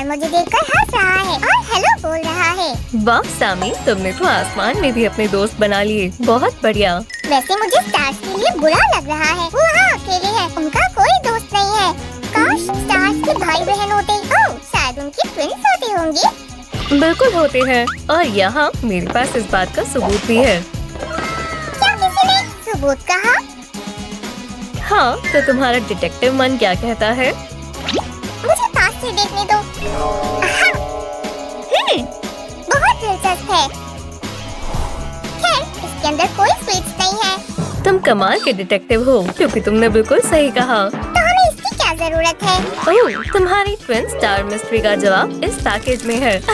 और मुझे देखकर हंस रहा है और हेलो बोल रहा है। वाह सामी, तुमने तो आसमान में भी अपने दोस्त बना लिए। बहुत बढ़िया। वैसे मुझे स्टार्स के लिए बुरा लग रहा है। वो वहाँ अकेले हैं, उनका कोई दोस्त नहीं है। काश स्टार्स के भाई बहन होते। ओह, शायद उनकी ट्विन्स होती होंगी। बिल्कुल होते हैं, और यहाँ मेरे पास इस बात का सबूत भी है। क्या किसी ने सबूत कहा? हाँ, तो तुम्हारा डिटेक्टिव मन क्या कहता है? मुझे पास से देखने दो। बहुत दिलचस्प है। खैर, इसके अंदर कोई स्वीट्स नहीं है। तुम कमाल के डिटेक्टिव हो, क्योंकि तुमने बिल्कुल सही कहा। तो हमें इसकी क्या जरूरत है? ओह, तुम्हारी ट्विन स्टार मिस्ट्री का जवाब इस पैकेज में है। तो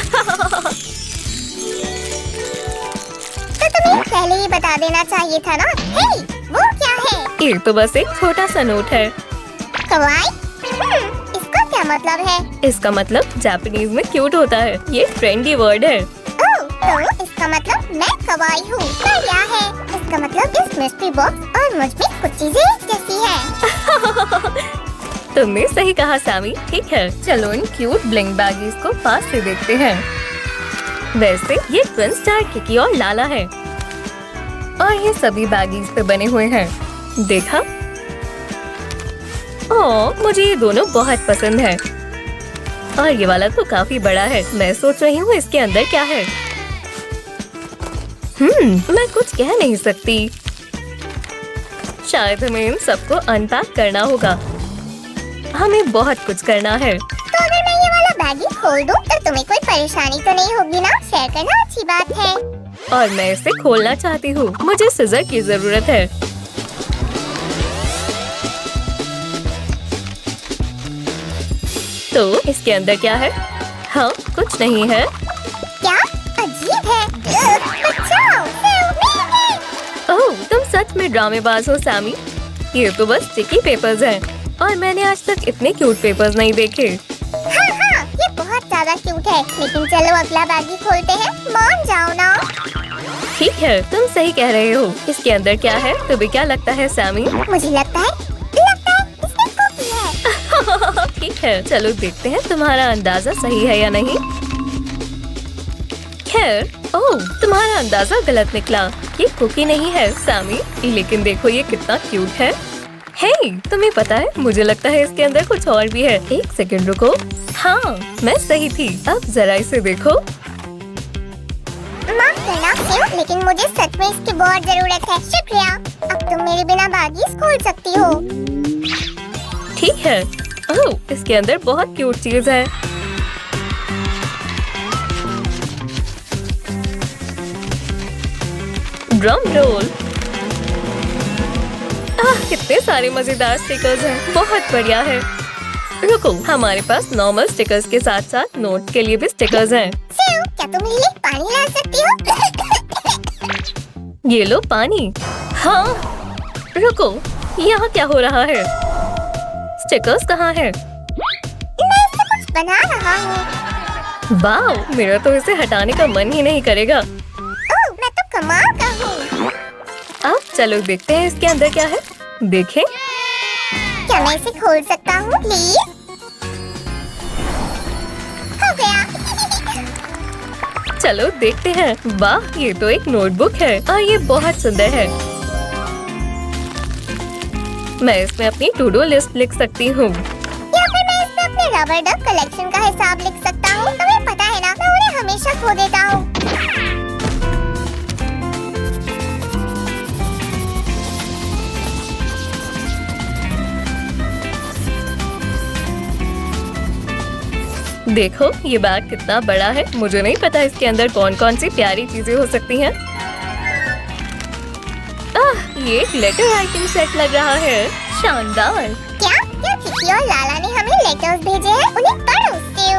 तुम्हें पहले ही बता देना चाहिए था ना। हे, वो क्या है? ये तो बस एक छोटा सा नोट है। कवाई? इसका क्या मतलब है? इसका मतलब जापानीज में क्यूट होता है। ये ट्रेंडी वर्ड है। ओह, तो इसका मतलब मैं कवाई हूँ। पर क्या है? इसका मतलब इस मिस्ट्री बॉक्स और मुझ में कुछ चीजें एक जैसी हैं। तुमने सही कहा सामी। ठीक है, चलो इन क्यूट ब्लिंग बैगीज को पास से देखते हैं। वैसे ये ट्विन स्टार किकी और लाला है, और ये सभी बैगीज पे बने हुए हैं। देखा? ओह, मुझे ये दोनों बहुत पसंद है। और ये वाला तो काफी बड़ा है। मैं सोच रही हूँ इसके अंदर क्या है। मैं कुछ कह नहीं सकती। शायद हमें इन सबको अनपैक करना होगा। हमें बहुत कुछ करना है। तो अगर मैं ये वाला बैगी खोल दूं, तो तुम्हें कोई परेशानी तो नहीं होगी ना? शेयर करना अच्छी बात है। और मैं इसे खोलना चाहती हूँ। मुझे सिजर की जरूरत है। तो इसके अंदर क्या है? हाँ, कुछ नहीं है। क्या अजीब है। बचाओ, ओह, तुम सच में ड्रामेबाज हो सैमी। ये तो बस स्टिकी पेपर्स हैं, और मैंने आज तक इतने क्यूट पेपर्स नहीं देखे। हाँ, ये बहुत ज्यादा क्यूट है। लेकिन चलो अगला बैगी खोलते हैं। मान जाओ ना। ठीक है, तुम सही कह रहे हो। इसके अंदर क्या है? तुम्हें क्या लगता है सैमी? मुझे लगता है इसमें कुकी है। ठीक है, चलो देखते हैं तुम्हारा अंदाजा सही है या नहीं। खैर, ओह, तुम्हारा अंदाजा गलत निकला। ये कुकी नहीं है सैमी, लेकिन देखो ये कितना क्यूट है। हे, तुम्हें पता है, मुझे लगता है इसके अंदर कुछ और भी है। एक सेकंड रुको। हाँ, मैं सही थी। अब जरा इसे देखो। माफ करना सेव, लेकिन मुझे सच में इसकी बहुत जरूरत है। शुक्रिया। अब तुम मेरे बिना बैगीज खोल सकती हो। ठीक है। ओह, इसके अंदर बहुत क्यूट चीज है। Drum roll. कितने सारे मजेदार स्टिकर्स हैं। बहुत बढ़िया है। रुको, हमारे पास नॉर्मल स्टिकर्स के साथ साथ नोट के लिए भी स्टिकर्स हैं। सेव, क्या तुम मेरे लिए पानी ला सकती हो? ये लो पानी। हाँ, रुको, यहाँ क्या हो रहा है? स्टिकर्स कहाँ हैं? मैं इससे कुछ बना रहा हूँ। वाह, मेरा तो इसे हटाने का मन ही नहीं करेगा। ओह, मैं तो कमाल का हूँ। अब चलो देखते हैं इसके अंदर क्या है। देखें। क्या मैं इसे खोल सकता हूँ प्लीज? हो गया। चलो देखते हैं। वाह, ये तो एक नोटबुक है, और ये बहुत सुंदर है। मैं इसमें अपनी टू डू लिस्ट लिख सकती हूँ। या फिर मैं इसमें अपने रबर डक कलेक्शन का हिसाब लिख सकता हूँ। तुम्हें पता है ना, मैं उन्हें हमेशा खो देता हूँ। देखो, ये बैग कितना बड़ा है। मुझे नहीं पता इसके अंदर कौन कौन सी प्यारी चीजें हो सकती हैं। ये एक लेटर राइटिंग सेट लग रहा है। शानदार। क्या किकी और लाला ने हमें लेटर्स भेजे हैं? उन्हें पढ़ो सेव।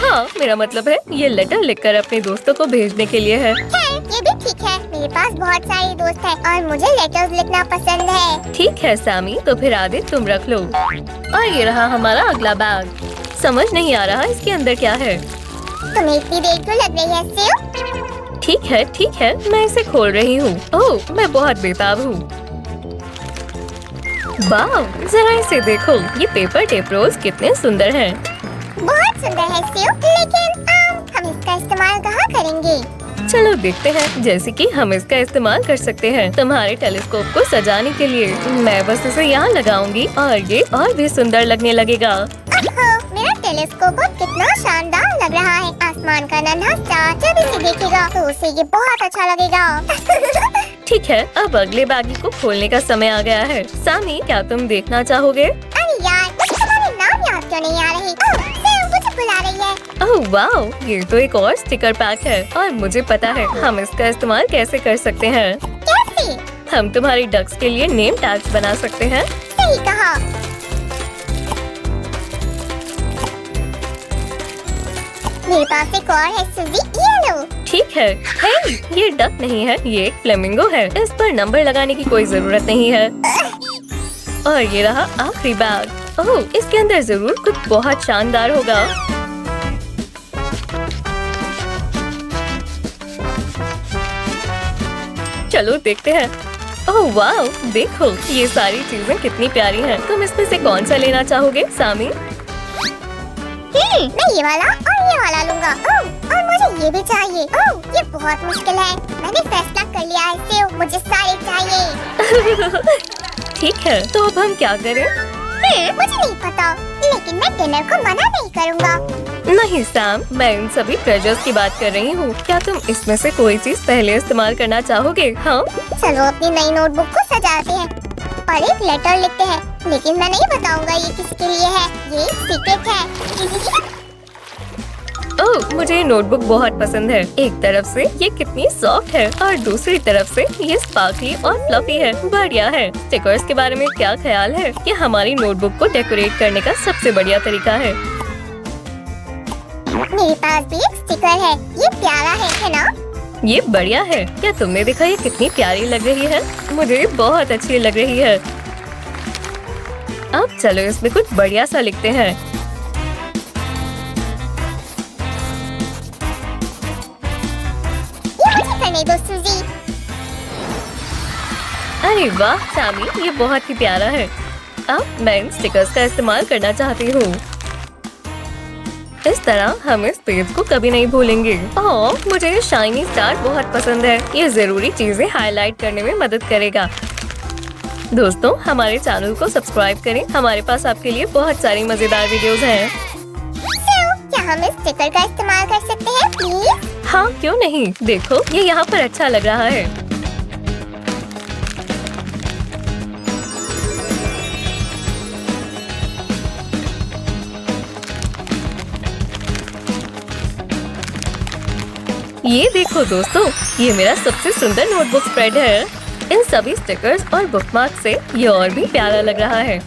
हाँ, मेरा मतलब है ये लेटर लिखकर अपने दोस्तों को भेजने के लिए है। खैर, ये भी ठीक है। मेरे पास बहुत सारे दोस्त हैं और मुझे लेटर्स लिखना पसंद है। ठीक है सैमी, तो फिर आदित्य तुम रख लो। और ये रहा हमारा अगला बैग। समझ नहीं आ रहा इसके अंदर क्या है। तुम्हें इतनी देर क्यों लग रही है सेव? ठीक है, मैं इसे खोल रही हूँ। ओह, मैं बहुत बेताब हूँ। वाह, जरा इसे देखो। ये पेपर टेप रोल्स कितने सुंदर हैं। बहुत बहुत सुंदर है सेव, लेकिन हम इसका इस्तेमाल कहाँ करेंगे? चलो देखते हैं। जैसे कि हम इसका इस्तेमाल कर सकते हैं तुम्हारे टेलीस्कोप को सजाने के लिए। मैं बस इसे यहाँ लगाऊंगी और ये और भी सुंदर लगने लगेगा। ओहो, मेरा टेलीस्कोप अब कितना शानदार लग रहा है। आसमान का नन्हा स्टार जब इसे देखेगा तो उसे ये बहुत अच्छा लगेगा। ठीक है, अब अगले बागी को खोलने का समय आ गया है। सामी, क्या तुम देखना चाहोगे? अरे यार, मुझे तुम्हारे नाम याद क्यों नहीं आ रही? सेव मुझे बुला रही है। ओह वाह, ये तो एक और स्टिकर पैक है और मुझे पता है हम इसका इस्तेमाल कैसे कर सकते हैं। कैसे? हम तुम्हारी डक्स के लिए नेम टैग्स बना सकते हैं। सही कहा। मेरे पास एक और है सूजी, ये लो। ठीक है। हे, ये डक नहीं है, ये एक फ्लेमिंगो है। इस पर नंबर लगाने की कोई जरूरत नहीं है। और ये रहा आखिरी बैग। ओह, इसके अंदर जरूर कुछ बहुत शानदार होगा। चलो देखते हैं। ओह वाह, देखो ये सारी चीजें कितनी प्यारी हैं। तुम इसमें से कौन सा लेना चाहोगे सामी? मैं ये वाला और ये वाला लूंगा। और मुझे ये भी चाहिए। ये बहुत मुश्किल है। मैंने फैसला कर लिया है सेव, मुझे सारे चाहिए। ठीक है, तो अब हम क्या करें? मुझे नहीं पता, लेकिन मैं डिनर को मना नहीं करूँगा। नहीं सैम, मैं इन सभी ट्रेजर्स की बात कर रही हूँ। क्या तुम इसमें से कोई चीज पहले इस्तेमाल करना चाहोगे? हाँ, चलो अपनी नई नोटबुक को सजाते हैं और एक लेटर लिखते हैं, लेकिन मैं नहीं बताऊंगा ये किसके लिए है। ये सीक्रेट है। ओह, मुझे ये नोटबुक बहुत पसंद है। एक तरफ से ये कितनी सॉफ्ट है और दूसरी तरफ से ये स्पार्कली और फ्लफी है। बढ़िया है। स्टिकर्स के बारे में क्या ख्याल है? ये हमारी नोटबुक को डेकोरेट करने का सबसे बढ़िया तरीका है। मेरे पास भी एक स्टिकर है, ये प्यारा है ना? ये बढ़िया है। क्या तुमने देखा ये कितनी प्यारी लग रही है? मुझे बहुत अच्छी लग रही है। अब चलो इसमें कुछ बढ़िया सा लिखते हैं। ये मुझे करने दो सूजी। अरे वाह सामी, ये बहुत ही प्यारा है। अब मैं इन स्टिकर्स का इस्तेमाल करना चाहती हूँ। इस तरह हम इस पेज को कभी नहीं भूलेंगे। ओह, मुझे ये शाइनी स्टार बहुत पसंद है। ये जरूरी चीजें हाईलाइट करने में मदद करेगा। दोस्तों, हमारे चैनल को सब्सक्राइब करें। हमारे पास आपके लिए बहुत सारी मजेदार वीडियोस हैं। क्या हम इस स्टिकर का इस्तेमाल कर सकते हैं प्लीज? हाँ, क्यों नहीं। देखो, ये यहाँ पर अच्छा लग रहा है। ये देखो दोस्तों, ये मेरा सबसे सुंदर नोटबुक स्प्रेड है। इन सभी स्टिकर्स और बुकमार्क से ये और भी प्यारा लग रहा है।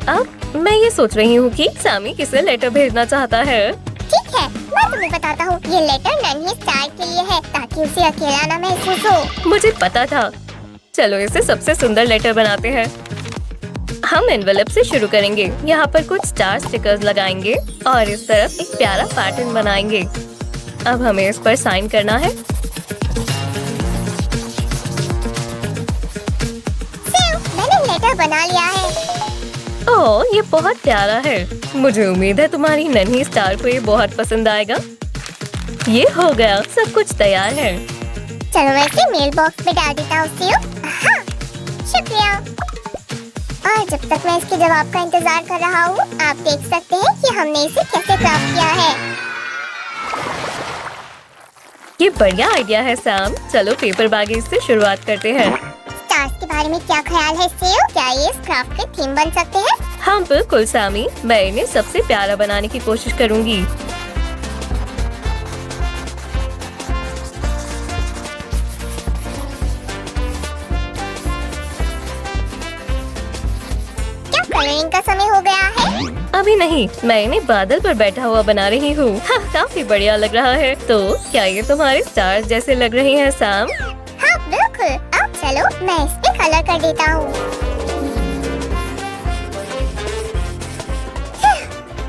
अब मैं ये सोच रही हूँ कि सामी किसे लेटर भेजना चाहता है। ठीक है, मैं तुम्हें बताता हूँ। ये लेटर नन्ही स्टार के लिए है, ताकि उसे अकेला न महसूस हो। मुझे पता था। चलो इसे सबसे सुंदर लेटर बनाते हैं। हम एनवेलप से शुरू करेंगे। यहाँ पर कुछ स्टार स्टिकर्स लगाएंगे और इस तरफ एक प्यारा पैटर्न बनाएंगे। अब हमें इस पर साइन करना है। मैंने लेटर बना लिया है। ओह, ये बहुत प्यारा है। मुझे उम्मीद है तुम्हारी नन्ही स्टार को ये बहुत पसंद आएगा। ये हो गया, सब कुछ तैयार है। चलो मैं इसे मेल बॉक्स में डाल देता हूँ। हाँ, शुक्रिया। और जब तक मैं इसके जवाब का इंतजार कर रहा हूँ, आप देख सकते हैं कि हमने इसे कैसे क्राफ्ट किया है। ये बढ़िया आइडिया है सैम। चलो पेपर बैगेज से शुरुआत करते हैं। स्टार्स के बारे में क्या ख्याल है सेव? क्या ये इस क्राफ्ट के थीम बन सकते हैं? हाँ बिल्कुल सामी, मैं इन्हें सबसे प्यारा बनाने की कोशिश करूंगी। क्या कलरिंग का समय हो गया है? अभी नहीं, मैं इन्हें बादल पर बैठा हुआ बना रही हूँ। हाँ, काफी बढ़िया लग रहा है। तो क्या ये तुम्हारे स्टार्स जैसे लग रहे हैं सैम? हाँ बिल्कुल। अब चलो मैं इस पे कलर कर देता हूँ।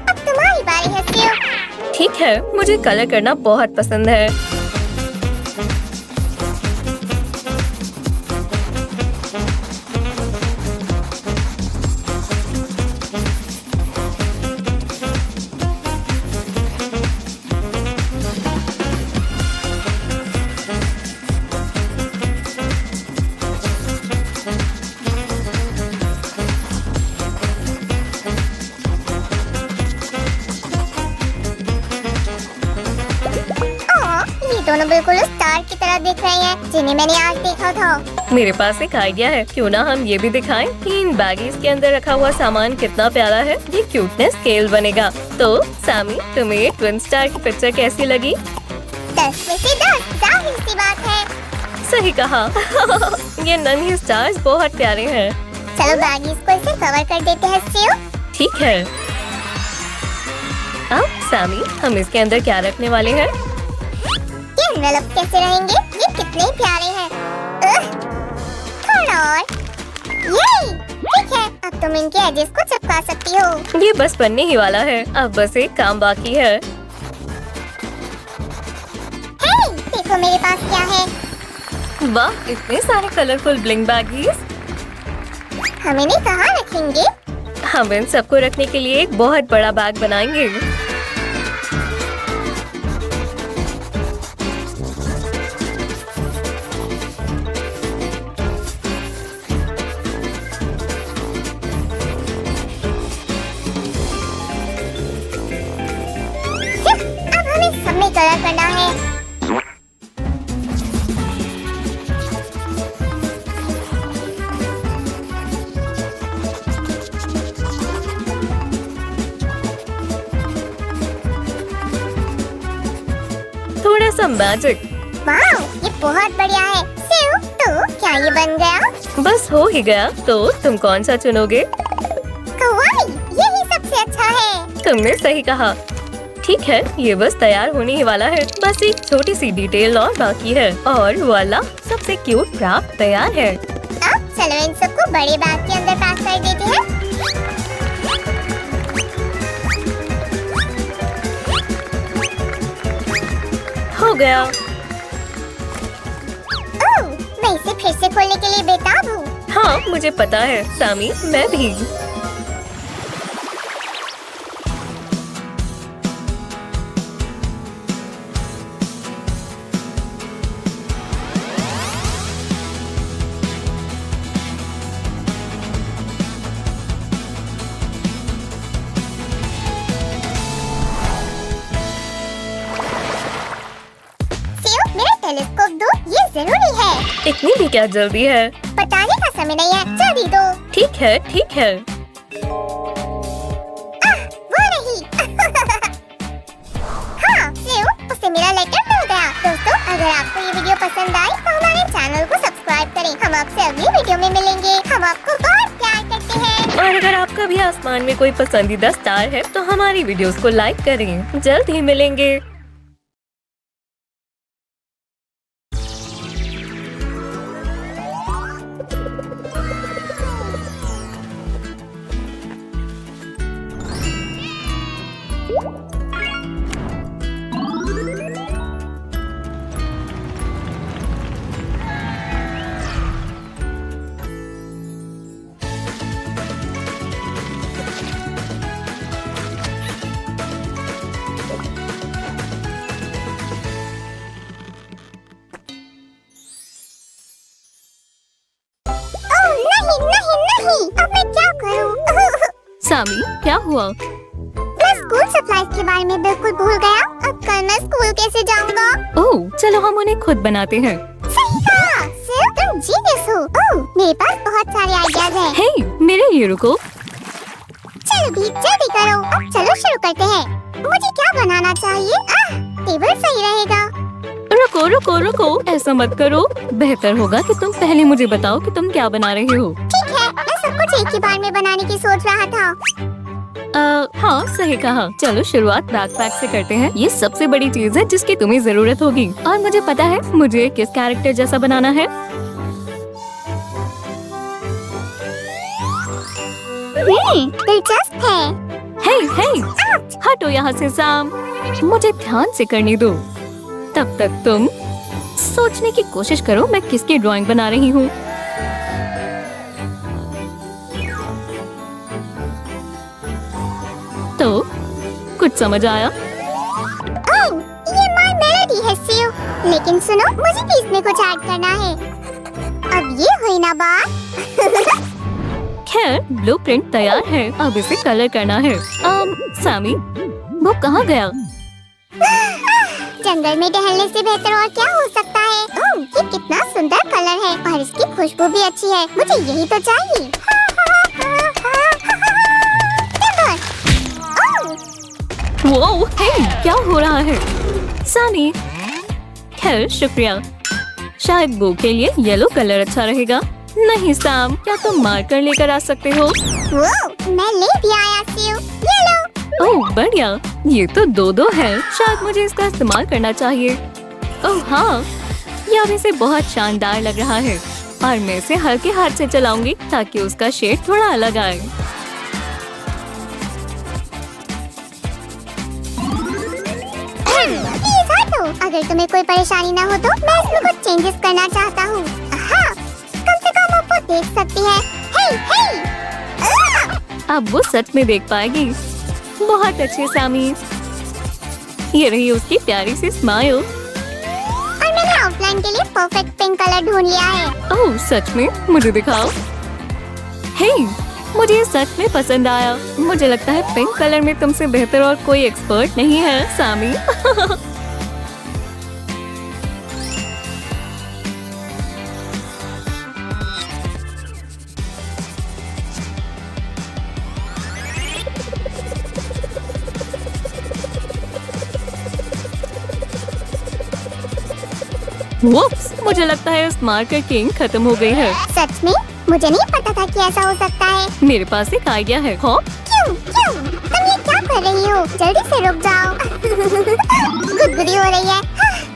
अब तुम्हारी बारी है सेव। ठीक है, मुझे कलर करना बहुत पसंद है। दोनों बिल्कुल उस स्टार की तरह दिख रहे हैं जिन्हें मैंने आज देखा था। मेरे पास एक आइडिया है, क्यों ना हम ये भी दिखाएं कि इन बैगीज के अंदर रखा हुआ सामान कितना प्यारा है। ये क्यूटनेस स्केल बनेगा। तो सामी, तुम्हें ये ट्विन स्टार की पिक्चर कैसी लगी? 10 में से 10, जाहिर सी बात है। सही कहा। ये नन्ही स्टार्स बहुत प्यारे हैं। चलो बैगीज को इसे कवर कर देते हैं सेव। ठीक है। अब सामी, हम इसके अंदर क्या रखने वाले हैं? ये एनवेलप कैसे रहेंगे? ये कितने प्यारे हैं। थोड़ा और। ये ठीक है, अब तुम इनके एजेस को चिपका सकती हो। ये बस बनने ही वाला है, अब बस एक काम बाकी है। हे, देखो मेरे पास क्या है। वाह, इतने सारे कलरफुल ब्लिंग बैगीज। हम इन्हें कहाँ रखेंगे? हम इन सबको रखने के लिए एक बहुत बड़ा बैग बनाएंगे। अब हमें सब में कलर करना है। थोड़ा सा मैजिक। वाह, ये बहुत बढ़िया है। सेव, तो क्या ये बन गया? बस हो ही गया। तो तुम कौन सा चुनोगे? कवाई, यही सबसे अच्छा है। तुमने सही कहा। ठीक है, ये बस तैयार होने ही वाला है। बस एक छोटी सी डिटेल और बाकी है और वाला सबसे क्यूट क्राफ्ट तैयार है। अब चलो इन सबको बड़े बैग के अंदर पैक कर देते हैं। हो गया। ओह, मैं इसे फिर से खोलने के लिए बेताब हूँ। हाँ, मुझे पता है सामी, मैं भी। टेलीस्कोप दो, ये जरूरी है। इतनी भी क्या जल्दी है? बताने का समय नहीं है, जल्दी दो। ठीक है, ठीक है। वो नहीं। हाँ, सेव, उसे मेरा लेटर मिल गया। दोस्तों, अगर आपको ये वीडियो पसंद आई तो हमारे चैनल को सब्सक्राइब करें। हम आपसे अगली वीडियो में मिलेंगे। हम आपको बहुत प्यार करते हैं। और अगर आपका भी आसमान में कोई पसंदीदा स्टार है तो हमारी वीडियोस को लाइक करें। जल्द ही मिलेंगे। नहीं, अब मैं क्या करूं? सामी, क्या हुआ? मैं स्कूल सप्लाईज के बारे में बिल्कुल भूल गया। अब कल मैं स्कूल कैसे जाऊंगा? ओह, चलो हम उन्हें खुद बनाते हैं। सही कहा, सिर्फ तुम जीनियस हो। ओह, मेरे पास बहुत सारे आइडियाज हैं। हे, मेरे लिए रुको। चलो भी जल्दी करो। अब चलो शुरू करते हैं। मुझे क्या बनाना चाहिए? टेबल सही रहेगा। रुको रुको रुको, ऐसा मत करो। बेहतर होगा कि तुम पहले मुझे बताओ कि तुम क्या बना रहे हो। ठीक है, मैं सब कुछ एक ही बार में बनाने की सोच रहा था। हाँ, सही कहा। चलो शुरुआत बैकपैक से करते हैं। ये सबसे बड़ी चीज है जिसकी तुम्हें जरूरत होगी। और मुझे पता है मुझे किस कैरेक्टर जैसा बनाना है। दिलचस्प है। हे, हटो यहाँ से सैम। मुझे ध्यान से करने दो। तब तक तुम सोचने की कोशिश करो मैं किसकी ड्राइंग बना रही हूँ। तो कुछ समझ आया? ओह, ये माय मेलोडी है सियो। लेकिन सुनो, मुझे भी इसमें कुछ ऐड करना है। अब ये हुई ना बात। खैर, ब्लूप्रिंट तैयार है। अब इसे कलर करना है। सामी, वो कहाँ गया? जंगल में टहलने से बेहतर और क्या हो सकता है। ओह, ये कितना सुंदर कलर है और इसकी खुशबू भी अच्छी है। मुझे यही तो चाहिए। वो हे, क्या हो रहा है सानी? खैर शुक्रिया, शायद वो के लिए येलो कलर अच्छा रहेगा। नहीं सैम, क्या तुम मार्कर लेकर आ सकते हो? मैं ले भी आया सीयू, येलो। ओह बढ़िया, ये तो दो है। शायद मुझे इसका इस्तेमाल करना चाहिए। ओह हाँ, यह अभी से बहुत शानदार लग रहा है और मैं इसे हल्के हाथ से चलाऊंगी ताकि उसका शेड थोड़ा अलग आए। प्लीज हटो। अगर तुम्हें कोई परेशानी ना हो तो मैं इसमें कुछ चेंजेस करना चाहता हूँ। हाँ, कम से कम आप वो देख सकती है। हे, हे। अब वो सच में देख पाएगी। बहुत अच्छे सामी। ये रही उसकी प्यारी सी स्माइल। और मैंने आउटलाइन के लिए परफेक्ट पिंक कलर ढूंढ लिया है। ओह सच में? मुझे दिखाओ। हे, मुझे ये सच में पसंद आया। मुझे लगता है पिंक कलर में तुमसे बेहतर और कोई एक्सपर्ट नहीं है सामी। वुप्स, मुझे लगता है उस मार्कर की इंक खत्म हो गई है। सच में? मुझे नहीं पता था कि ऐसा हो सकता है। मेरे पास एक आइडिया है। हाँ? क्यों? तुम ये क्या कर रही हो? जल्दी से रुक जाओ। गुदगुदी हो रही है।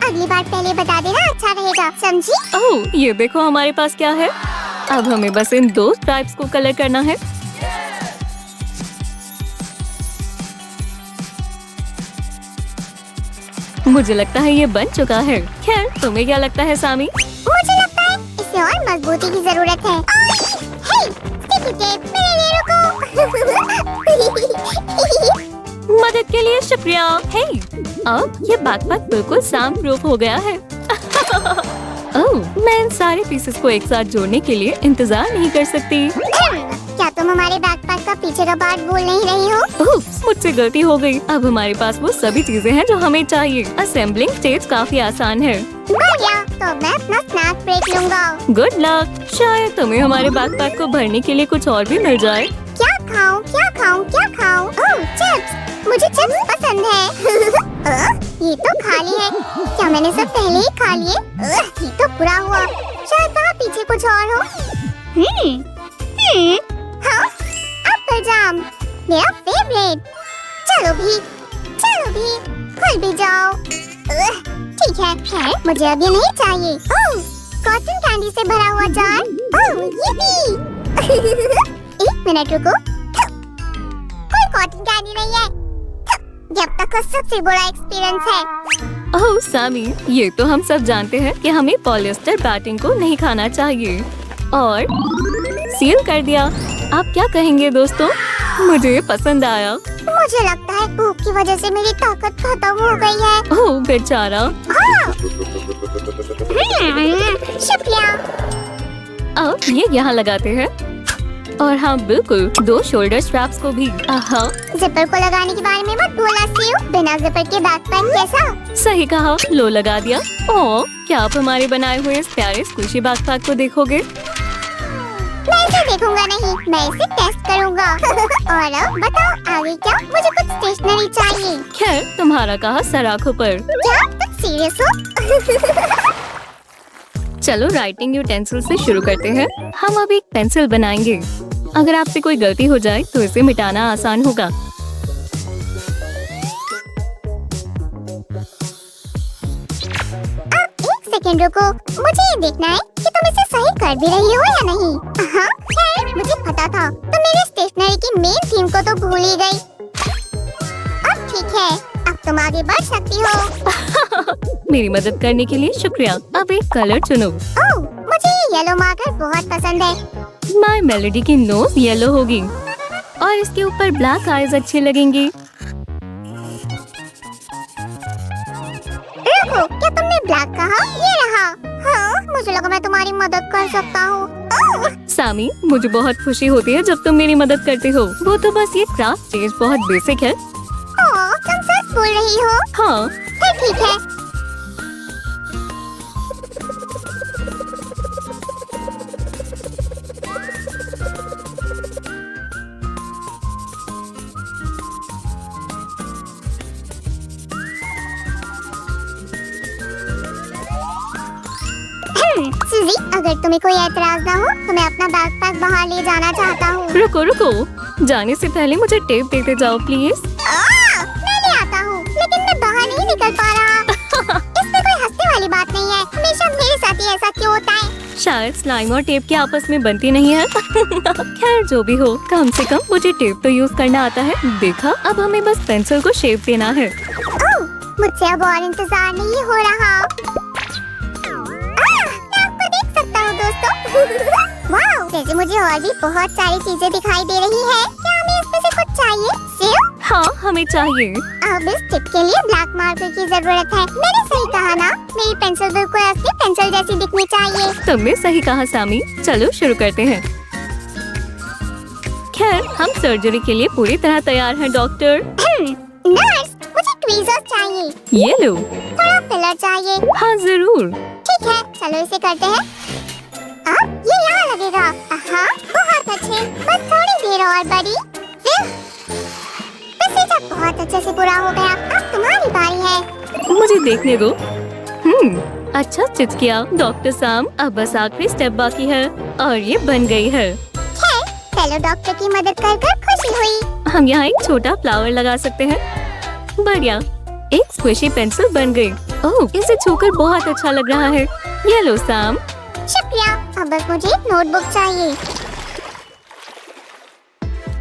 अगली बार पहले बता देना, अच्छा रहेगा, समझी? ओह, ये देखो हमारे पास क्या है। अब हमें बस इन दो स्ट्राइप्स को कलर करना है। मुझे लगता है ये बन चुका है। खैर, तुम्हें क्या लगता है सामी? मुझे लगता है इसे और मजबूती की जरूरत है। हे, स्टिकी टेप, मेरे लिए रुको। मदद के लिए शुक्रिया। हे, अब ये बैकपैक बिल्कुल साउंड प्रूफ हो गया है। ओह, मैं इन सारे पीसेस को एक साथ जोड़ने के लिए इंतजार नहीं कर सकती। क्या तुम हमारे बैकपैक का पीछे का पार्ट भूल नहीं रही हो? ओह, मुझसे गलती हो गई। अब हमारे पास वो सभी चीजें हैं जो हमें चाहिए। असेंबलिंग स्टेज काफी आसान है। बढ़िया, तो मैं अपना स्नैक ब्रेक लूंगा। Good luck. शायद तुम्हें हमारे बैकपैक को भरने के लिए कुछ और भी मिल जाए। क्या खाऊं? ओह, चिप्स। मुझे चिप्स पसंद है। ये तो खाली है। क्या मैंने सब पहले ही खा लिए? ये तो बुरा हुआ। शायद वहाँ पीछे कुछ और हो। हाँ, एप्पल जाम, मेरा फेवरेट। चलो भी, खुल भी जाओ। ठीक है, खैर मुझे अब ये नहीं चाहिए। ओह, कॉटन कैंडी से भरा हुआ जार। ओह, ये भी। एक मिनट रुको। कोई कॉटन कैंडी नहीं है। ये अब तक का सबसे बुरा एक्सपीरियंस है। ओह सामी, ये तो हम सब जानते हैं कि हमें पॉलिएस्टर बैटिंग को नहीं खाना चाहिए। और सील कर दिया। आप क्या कहेंगे दोस्तों? मुझे ये पसंद आया। मुझे लगता है भूख की वजह से मेरी ताकत खत्म हो गई है। ओह बेचारा। शुक्रिया। अब ये यहाँ लगाते हैं। और हाँ बिल्कुल, 2 शोल्डर स्ट्रैप्स को भी। आहा, जिपर को लगाने के बारे में मत भूलना सीयू। बिना जिपर के बैकपैक कैसा? सही कहा, लो लगा दिया। ओह, क्या आप हमारे बनाए हुए इस प्यारे स्क्विशी बैकपैक को देखोगे? मैं इसे देखूंगा नहीं, मैं इसे टेस्ट करूंगा। और अब बताओ आगे क्या? मुझे कुछ स्टेशनरी चाहिए। खैर, तुम्हारा कहा सर आँखों पर। क्या तुम सीरियस हो? चलो राइटिंग यूटेंसिल से शुरू करते हैं। हम अब एक पेंसिल बनाएंगे। अगर आपसे कोई गलती हो जाए तो इसे मिटाना आसान होगा। एक सेकंड रुको, मुझे ये देखना है कि तुम इसे सही कर भी रही हो या नहीं। हाँ, खैर मुझे पता था। तुम मेरे स्टेशनरी की मेन थीम को तो भूल ही गई। अब ठीक है, अब तुम आगे बढ़ सकती हो। मेरी मदद करने के लिए शुक्रिया। अब एक कलर चुनो। ओह, मुझे ये येलो मार्कर बहुत पसंद है। माय मेलोडी की नोज येलो होगी और इसके ऊपर ब्लैक आईज अच्छी लगेंगी। रुको, क्या तुमने ब्लैक कहा? ये रहा। हाँ, मुझे लगा मैं तुम्हारी मदद कर सकता हूँ। सामी, मुझे बहुत खुशी होती है जब तुम मेरी मदद करते हो। वो तो बस ये क्राफ्ट स्टेज बहुत बेसिक है। तुम सच बोल रही हो? हाँ। फिर ठीक है, अगर तुम्हें कोई एतराज ना हो तो मैं अपना बैकपैक बाहर ले जाना चाहता हूँ। रुको रुको, जाने से पहले मुझे टेप देते जाओ प्लीज। मैं ले आता हूँ, लेकिन मैं बाहर नहीं निकल पा रहा। इसमें कोई हंसने वाली बात नहीं है, हमेशा मेरे साथ ही ऐसा क्यों होता है? शायद स्लाइम और टेप की आपस में बनती नहीं है। खैर जो भी हो, कम से कम मुझे टेप तो यूज करना आता है। देखा, अब हमें बस पेंसिल को शेप देना है। ओह, मुझसे अब और इंतजार नहीं हो रहा। मैं आपको देख सकता हूँ दोस्तों। वाह, जैसे मुझे और भी बहुत सारी चीजें दिखाई दे रही है। क्या हमें इसमें से कुछ चाहिए? सेब? हाँ, हमें चाहिए। अब इस टिप के लिए ब्लैक मार्कर की जरूरत है। मैंने सही कहा ना? मेरी पेंसिल बिल्कुल असली पेंसिल जैसी दिखनी चाहिए। तुमने सही कहा सामी। चलो शुरू करते हैं। खैर, हम सर्जरी के लिए पूरी तरह तैयार हैं डॉक्टर। नर्स, मुझे ट्वीजर्स चाहिए। ये लो। थोड़ा फिलर चाहिए। हाँ जरूर। ठीक है, चलो इसे करते हैं। अब ये यहाँ लगेगा। हाँ, बहुत अच्छे। बस थोड़ी देर और बड़ी। जब बहुत अच्छे से पूरा हो गया, अब तुम्हारी बारी है। मुझे देखने दो। अच्छा स्टिच किया डॉक्टर साम। अब बस आखिरी स्टेप बाकी है और ये बन गई है। खैर, चलो डॉक्टर की मदद कर खुशी हुई। हम यहाँ एक छोटा फ्लावर लगा सकते हैं। बढ़िया, एक स्क्विशी पेंसिल बन गई। ओह, इसे छूकर बहुत अच्छा लग रहा है। ये लो साम। शुक्रिया। अब बस मुझे एक नोटबुक चाहिए।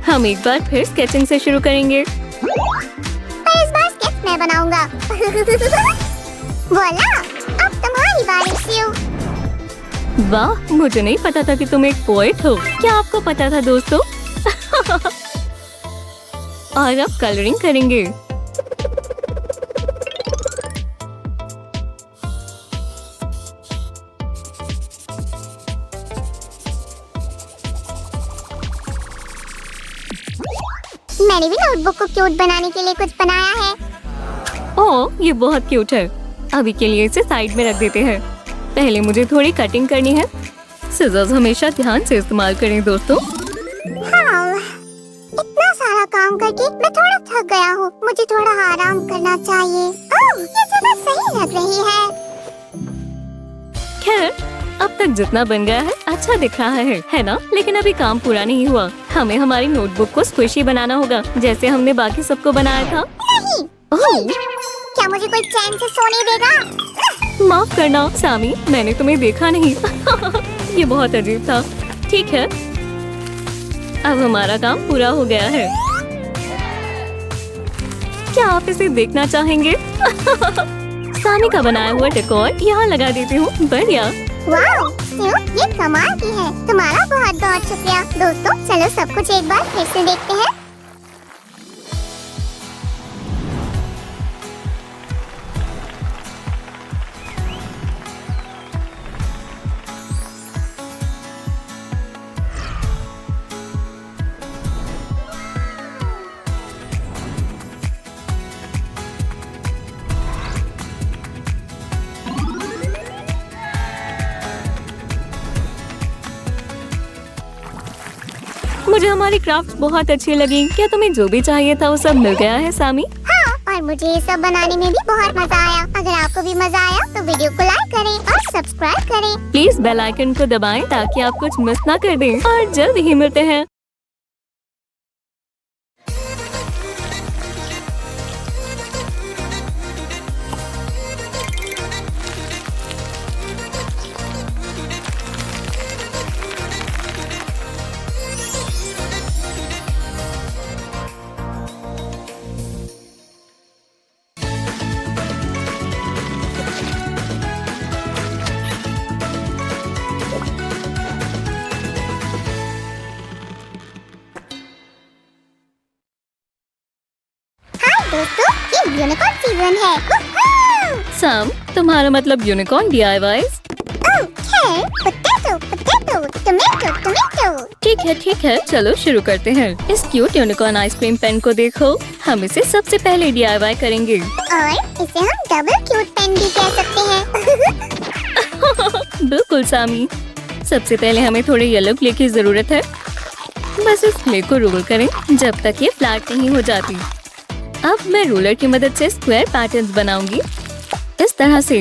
हम एक बार फिर स्केचिंग से शुरू करेंगे। पर इस बार स्केच मैं बनाऊंगा। वोला, अब तुम्हारी बारी शिव। वाह, मुझे नहीं पता था कि तुम एक पोएट हो। क्या आपको पता था दोस्तों? और अब कलरिंग करेंगे। मैंने भी नोटबुक को क्यूट बनाने के लिए कुछ बनाया है। ओह, ये बहुत क्यूट है। अभी के लिए इसे साइड में रख देते हैं। पहले मुझे थोड़ी कटिंग करनी है। सिजर्स हमेशा ध्यान से इस्तेमाल करें दोस्तों। हाँ, इतना सारा काम करके मैं थोड़ा थक गया हूँ। मुझे थोड़ा आराम करना चाहिए। ओह, ये जगह सही लग रही है। खैर, अब तक जितना बन गया है अच्छा दिख रहा है ना? लेकिन अभी काम पूरा नहीं हुआ। हमें हमारी नोटबुक को स्क्विशी बनाना होगा, जैसे हमने बाकी सबको बनाया था। नहीं। ओह, क्या मुझे कोई चैन से सोने देगा? माफ करना सामी, मैंने तुम्हें देखा नहीं। ये बहुत अजीब था। ठीक है, अब हमारा काम पूरा हो गया है। क्या आप इसे देखना चाहेंगे? सामी का बनाया हुआ डेकोर यहाँ लगा देती हूँ। बढ़िया। वाओ, ये कमाल की है। तुम्हारा बहुत बहुत शुक्रिया। दोस्तों, चलो सब कुछ एक बार फिर से देखते हैं। मुझे हमारी क्राफ्ट बहुत अच्छी लगी। क्या तुम्हें जो भी चाहिए था वो सब मिल गया है सामी? हाँ, और मुझे ये सब बनाने में भी बहुत मजा आया। अगर आपको भी मजा आया तो वीडियो को लाइक करें और सब्सक्राइब करें। प्लीज बेल आइकन को दबाएं ताकि आप कुछ मिस ना कर दें। और जल्द ही मिलते हैं। दोस्तों, ये यूनिकॉर्न सीजन है। सम, तुम्हारा मतलब unicorn DIYs? Potato, potato, tomato, tomato. ठीक है, चलो शुरू करते हैं। इस क्यूट यूनिकॉर्न आइसक्रीम पेन को देखो। हम इसे सबसे पहले DIY करेंगे। और इसे हम डबल क्यूट पेन भी कह सकते हैं। बिल्कुल सामी। सबसे पहले हमें थोड़े येलो क्ले की जरूरत है। बस इस क्ले को रोल करें जब तक ये फ्लैट नहीं हो जाती। अब मैं रूलर की मदद से स्क्वायर पैटर्न्स बनाऊंगी, इस तरह से।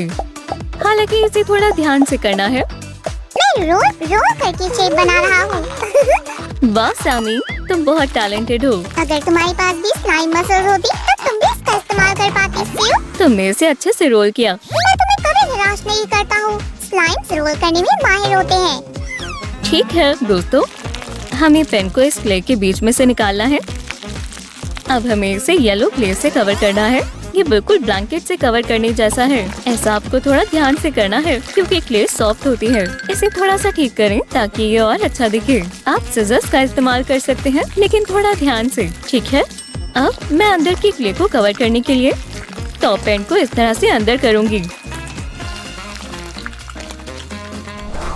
हालांकि इसे थोड़ा ध्यान से करना है। मैं मैं रोल रोल करके शेप बना रहा हूँ। वाह सामी, तुम बहुत टैलेंटेड हो। अगर तुम्हारे पास भी स्लाइम मसल्स होती तो तुम भी इसका इस्तेमाल कर पाती सियो। तुमने इसे अच्छे से रोल किया। मैं तुम्हें कभी निराश नहीं करता हूँ। स्लाइम्स रोल करने में माहिर होते हैं। ठीक है दोस्तों, हमें पेन को इस क्ले के बीच में से निकालना है। अब हमें इसे येलो क्ले से कवर करना है। ये बिल्कुल ब्लैंकेट से कवर करने जैसा है। ऐसा आपको थोड़ा ध्यान से करना है क्योंकि क्ले सॉफ्ट होती है। इसे थोड़ा सा ठीक करें ताकि ये और अच्छा दिखे। आप सिजर्स का इस्तेमाल कर सकते हैं लेकिन थोड़ा ध्यान से, ठीक है। अब मैं अंदर की क्ले को कवर करने के लिए टॉप पेन को इस तरह से अंदर करूँगी।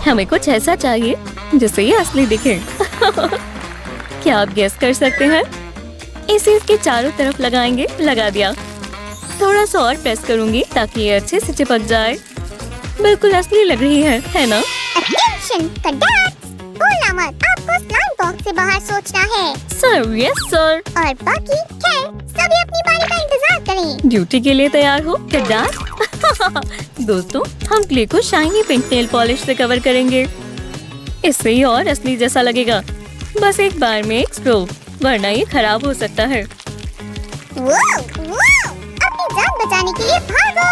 हमें कुछ ऐसा चाहिए जिससे ये असली दिखे। क्या आप गेस कर सकते हैं? इसे इसके चारों तरफ लगाएंगे। लगा दिया। थोड़ा सा और प्रेस करूंगी ताकि ये अच्छे से चिपक जाए। बिल्कुल असली लग रही है ना? अटेंशन कैडेट्स, भूलना मत, आपको स्लाइम बॉक्स से बाहर सोचना है। Sir, yes sir. और बाकी खैर सभी अपनी बारी का इंतजार करें। ड्यूटी के लिए तैयार हो कैडेट? दोस्तों, हम क्ले को शाइनी पिंक नेल पॉलिश से कवर करेंगे। इससे ये और असली जैसा लगेगा। बस एक बार में एक स्ट्रोक, वरना ये खराब हो सकता है। अपनी जान बचाने के लिए भागो।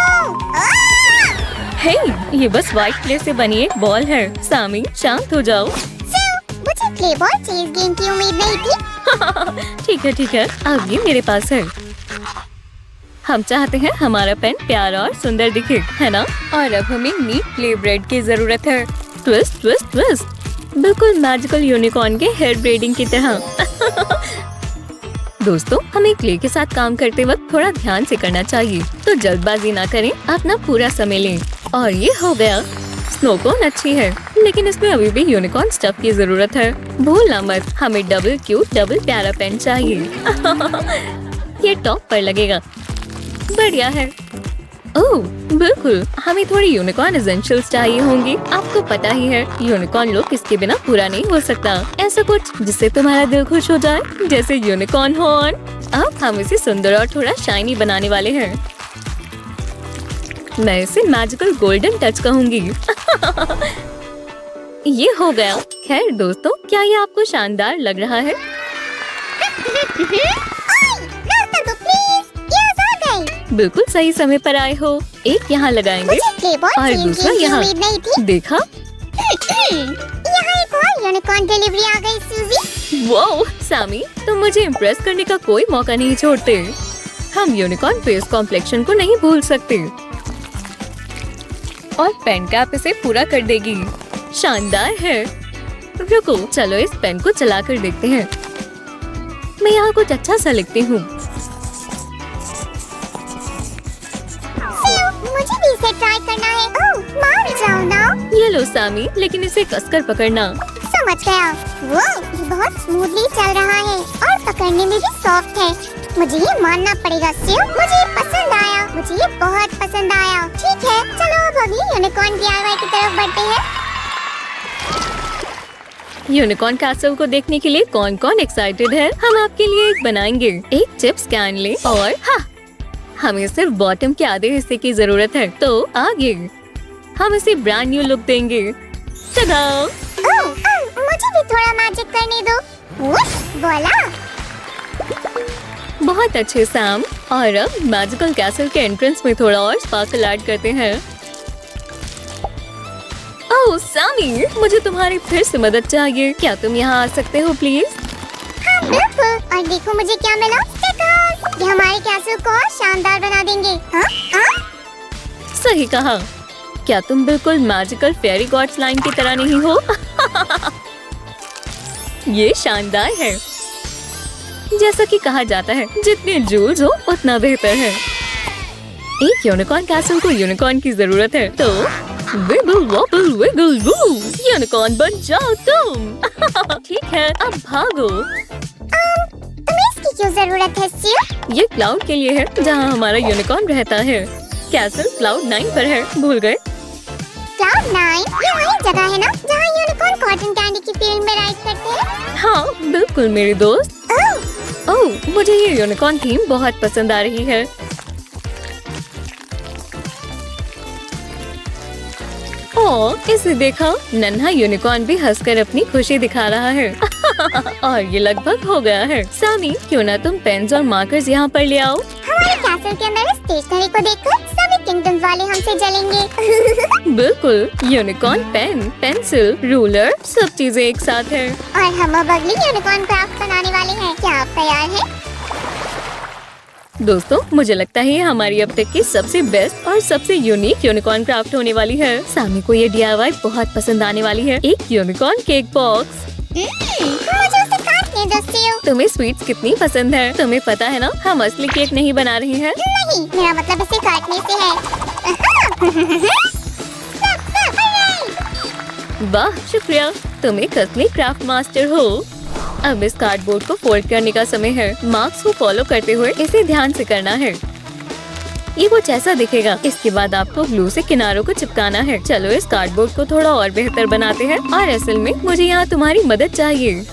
हे, ये बस व्हाइट क्ले से बनी एक बॉल है। सामी, शांत हो जाओ। मुझे क्ले बॉल चेस गेम की उम्मीद नहीं थी। ठीक है, अब ये मेरे पास है। हम चाहते हैं हमारा पेन प्यारा और सुंदर दिखे, है ना? और अब हमें नीट क्ले ब्रेड की जरूरत है। ट्विस्ट ट्विस्ट ट्विस्ट, बिल्कुल मैजिकल यूनिकॉर्न के हेयर ब्रेडिंग की तरह। दोस्तों, हमें क्ले के साथ काम करते वक्त थोड़ा ध्यान से करना चाहिए, तो जल्दबाजी ना करें, अपना पूरा समय लें। और ये हो गया। स्नो कोन अच्छी है लेकिन इसमें अभी भी यूनिकॉर्न स्टफ की जरूरत है। भूलना मत, हमें डबल क्यूट डबल प्यारा पेन चाहिए। ये टॉप पर लगेगा। बढ़िया है। ओह बिल्कुल, हमें थोड़ी यूनिकॉर्न एसेंशियल्स चाहिए होंगी। आपको पता ही है यूनिकॉर्न लुक इसके बिना पूरा नहीं हो सकता। ऐसा कुछ जिससे तुम्हारा दिल खुश हो जाए, जैसे यूनिकॉर्न हॉर्न। अब हम इसे सुंदर और थोड़ा शाइनी बनाने वाले हैं। मैं इसे मैजिकल गोल्डन टच कहूंगी। ये हो गया। खैर दोस्तों, क्या ये आपको शानदार लग रहा है? बिल्कुल सही समय पर आए हो। एक यहाँ लगाएंगे और दूसरा यहाँ। देखा? यहाँ एक और यूनिकॉर्न डिलीवरी आ गई सूजी। वाओ सामी, तुम मुझे इम्प्रेस करने का कोई मौका नहीं छोड़ते। हम यूनिकॉर्न फेस कॉम्प्लेक्शन को नहीं भूल सकते। और पेन कैप इसे पूरा कर देगी। शानदार है। रुको, चलो इस पेन को चला कर देखते हैं। मैं यहाँ कुछ अच्छा सा लिखती हूँ। मुझे भी इसे ट्राई करना है। ओह, मार जाओ ना। ये लो सामी, लेकिन इसे कसकर पकड़ना। समझ गया। वो बहुत स्मूथली चल रहा है और पकड़ने में भी सॉफ्ट है। मुझे ये मानना पड़ेगा सियो, मुझे ये पसंद आया। मुझे ये बहुत पसंद आया। ठीक है, चलो अब अगली यूनिकॉर्न DIY की तरफ बढ़ते हैं। यूनिकॉर्न कैसल को देखने के लिए कौन कौन एक्साइटेड है? हम आपके लिए एक बनाएंगे। एक चिप स्कैन ले और हाँ, हमें सिर्फ बॉटम के आधे हिस्से की जरूरत है। तो आगे हम इसे ब्रांड न्यू लुक देंगे। मुझे भी थोड़ा मैजिक करने दो। बोला। बहुत अच्छे सैम। और अब मैजिकल कैसल के एंट्रेंस में थोड़ा और स्पार्कल ऐड करते हैं। ओह सामी, मुझे तुम्हारी फिर से मदद चाहिए। क्या तुम यहाँ आ सकते हो प्लीज? हाँ बिल्कुल। और देखो मुझे क्या मिला। ये हमारे कैसल को और शानदार बना देंगे। सही कहा। क्या तुम बिल्कुल मैजिकल फेयरी गॉड्स लाइन की तरह नहीं हो? ये शानदार है। जैसा कि कहा जाता है, जितने जूल्स हो उतना बेहतर है। एक यूनिकॉर्न कैसल को यूनिकॉर्न की जरूरत है, तो विगल वॉबल विगल वू, यूनिकॉर्न बन जाओ तुम। ठीक है, अब भागो। तुम्हें इसकी क्यों जरूरत है सियो? ये क्लाउड के लिए है, जहाँ हमारा यूनिकॉर्न रहता है। कैसल क्लाउड 9 पर है, भूल गए? क्लाउड 9 ये वही जगह है ना जहाँ यूनिकॉर्न कॉटन कैंडी की फील्ड में राइड करते हैं? हाँ बिल्कुल मेरी दोस्त। ओह, मुझे ये यूनिकॉर्न थीम बहुत पसंद आ रही है। ओह, इसे देखा, नन्हा यूनिकॉर्न भी हंसकर अपनी खुशी दिखा रहा है। और ये लगभग हो गया है। सामी, क्यों ना तुम पेन्स और मार्कर्स यहाँ पर ले आओ। हमारे कैसल के अंदर स्टेशनरी को देखकर सभी किंगडम्स वाले हमसे जलेंगे। बिल्कुल, यूनिकॉर्न पेन, पेंसिल, रूलर, सब चीजें एक साथ है। और हम अब अगली यूनिकॉर्न क्राफ्ट बनाने वाले हैं। क्या आप तैयार हैं? दोस्तों, मुझे लगता है ये हमारी अब तक की सबसे बेस्ट और सबसे यूनिक यूनिकॉर्न क्राफ्ट होने वाली है। सामी को ये DIY बहुत पसंद आने वाली है। एक यूनिकॉर्न केक बॉक्स। मुझे उसे काटने दो सेव। तुम्हें स्वीट्स कितनी पसंद है? तुम्हें पता है ना, हम असली केक नहीं बना रहे हैं। नहीं, मेरा मतलब इसे काटने से है। वाह, शुक्रिया, तुम एक असली क्राफ्ट मास्टर हो। अब इस कार्डबोर्ड को फोल्ड करने का समय है। मार्क्स को फॉलो करते हुए इसे ध्यान से करना है। ये कुछ ऐसा दिखेगा। इसके बाद आपको ग्लू से किनारों को चिपकाना है। चलो इस कार्डबोर्ड को थोड़ा और बेहतर बनाते हैं। और असल में मुझे यहाँ तुम्हारी मदद चाहिए। इन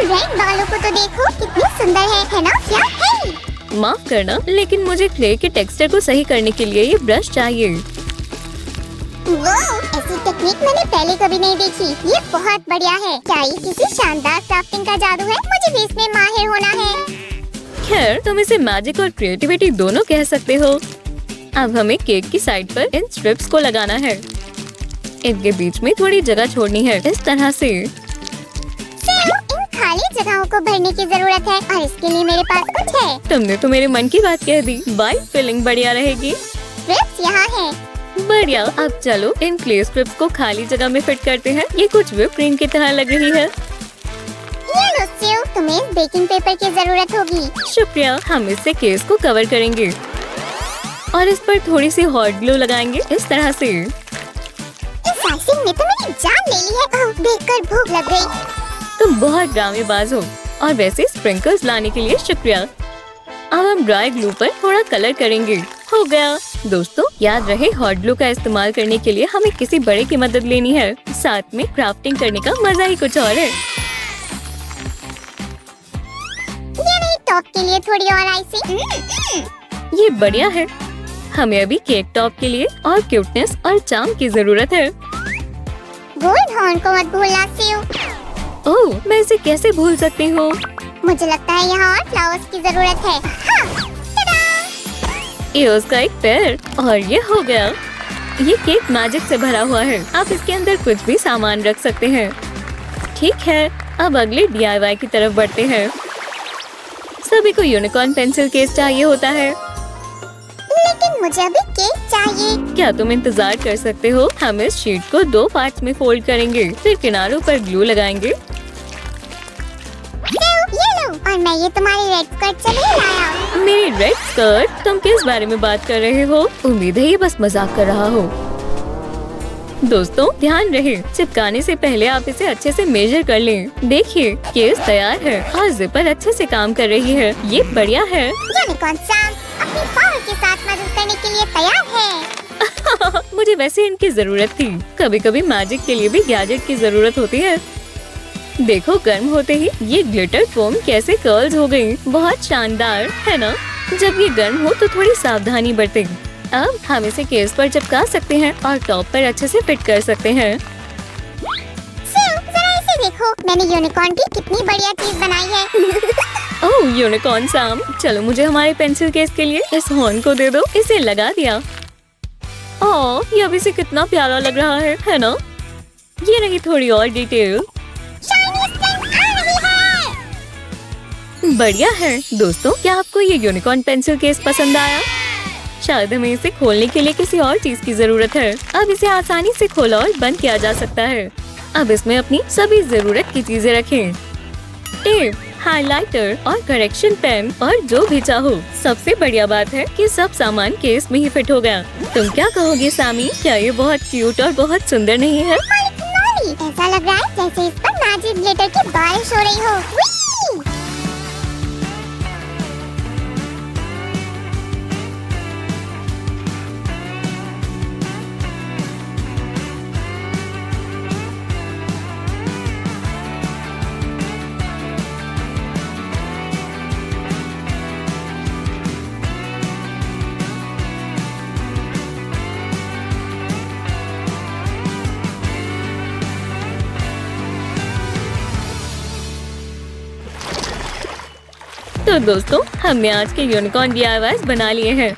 रेड बालों को तो देखो, कितनी सुंदर है ना? क्या है? माफ करना, लेकिन मुझे क्ले के टेक्सचर को सही करने के लिए ये ब्रश चाहिए। ऐसी टेक्निक मैंने पहले कभी नहीं देखी। ये बहुत बढ़िया है। क्या ये किसी शानदार क्राफ्टिंग का जादू है? मुझे भी इसमें माहिर होना है। खैर, तुम इसे मैजिक और क्रिएटिविटी दोनों कह सकते हो। अब हमें केक की साइड पर इन स्ट्रिप्स को लगाना है। इनके बीच में थोड़ी जगह छोड़नी है, इस तरह से। इन खाली जगहों को भरने की जरूरत है और इसके लिए मेरे पास कुछ है। तुमने तो मेरे मन की बात कह दी। वाइट फिलिंग बढ़िया रहेगी। स्ट्रिप्स यहाँ है। बढ़िया। अब चलो इन क्ले स्ट्रिप्स को खाली जगह में फिट करते हैं। ये कुछ व्हिप क्रीम की तरह लग रही है। ये लो सेव, तुम्हें बेकिंग पेपर की जरूरत होगी। शुक्रिया। हम इससे केस को कवर करेंगे और इस पर थोड़ी सी हॉट ग्लू लगाएंगे, इस तरह से। इस आइसिंग ने तो मेरी जान ले ली है। देखकर भूख लग गई। तुम बहुत ड्रामेबाज हो। और वैसे स्प्रिंकल्स लाने के लिए शुक्रिया। अब हम ड्राई ग्लू पर थोड़ा कलर करेंगे। हो गया। दोस्तों, याद रहे, हॉट ग्लू का इस्तेमाल करने के लिए हमें किसी बड़े की मदद लेनी है। साथ में क्राफ्टिंग करने का मजा ही कुछ और है। ये नहीं, टॉप के लिए थोड़ी और आइसिंग। ये बढ़िया है। हमें अभी केक टॉप के लिए और क्यूटनेस और चार्म की जरूरत है। गोल्ड हॉर्न को मत भूलना सेव। ओह, मैं इसे कैसे भूल सकती हूँ? मुझे लगता है यहाँ और फ्लावर्स की जरूरत है। हाँ, ये उसका एक पैर। और ये हो गया। ये केक मैजिक से भरा हुआ है। आप इसके अंदर कुछ भी सामान रख सकते हैं। ठीक है, अब अगले DIY की तरफ बढ़ते हैं। सभी को यूनिकॉर्न पेंसिल केस चाहिए होता है। लेकिन मुझे अभी केक चाहिए। क्या तुम इंतजार कर सकते हो? हम इस शीट को 2 पार्ट्स में फोल्ड करेंगे, फिर किनारों पर ग्लू लगाएंगे। ये लो, और मैं ये तुम्हारी रेड स्कर्ट से नहीं लाया। मेरी रेड स्कर्ट? तुम किस बारे में बात कर रहे हो? उम्मीद है ये बस मजाक कर रहा हो। दोस्तों, ध्यान रहे, चिपकाने से पहले आप इसे अच्छे से मेजर कर लें। देखिए, केस तैयार है और जिपर अच्छे से काम कर रही है। ये बढ़िया है। यूनिकॉर्न सैम अपनी पावर के साथ मदद करने के लिए तैयार है। मुझे वैसे इनकी जरूरत थी। कभी कभी मैजिक के लिए भी गैजेट की जरूरत होती है। देखो, गर्म होते ही ये ग्लिटर फोम कैसे कर्ल्स हो गई। बहुत शानदार है ना? जब ये गर्म हो तो थोड़ी सावधानी बरतें। अब हम इसे केस पर चिपका सकते हैं और टॉप पर अच्छे से फिट कर सकते हैं। जरा इसे देखो, मैंने यूनिकॉर्न की कितनी बढ़िया चीज बनाई है। ओह, यूनिकॉर्न सैम, चलो मुझे हमारे पेंसिल केस के लिए इस हॉर्न को दे दो। इसे लगा दिया। ओह, ये अभी से कितना प्यारा लग रहा है ना? ये रही थोड़ी और डिटेल। बढ़िया है। दोस्तों, क्या आपको ये यूनिकॉर्न पेंसिल केस पसंद आया? शायद हमें इसे खोलने के लिए किसी और चीज की जरूरत है। अब इसे आसानी से खोला और बंद किया जा सकता है। अब इसमें अपनी सभी जरूरत की चीजें रखें। टेप, हाइलाइटर और करेक्शन पेन और जो भी चाहो। सबसे बढ़िया बात है कि सब सामान केस में ही फिट हो गया। तुम क्या कहोगे सामी? क्या ये बहुत क्यूट और बहुत सुंदर नहीं है? ऐसा लग रहा है जैसे इस पर मैजिक ग्लिटर की बारिश हो रही हो। तो दोस्तों, हमने आज के यूनिकॉर्न DIYs बना लिए हैं।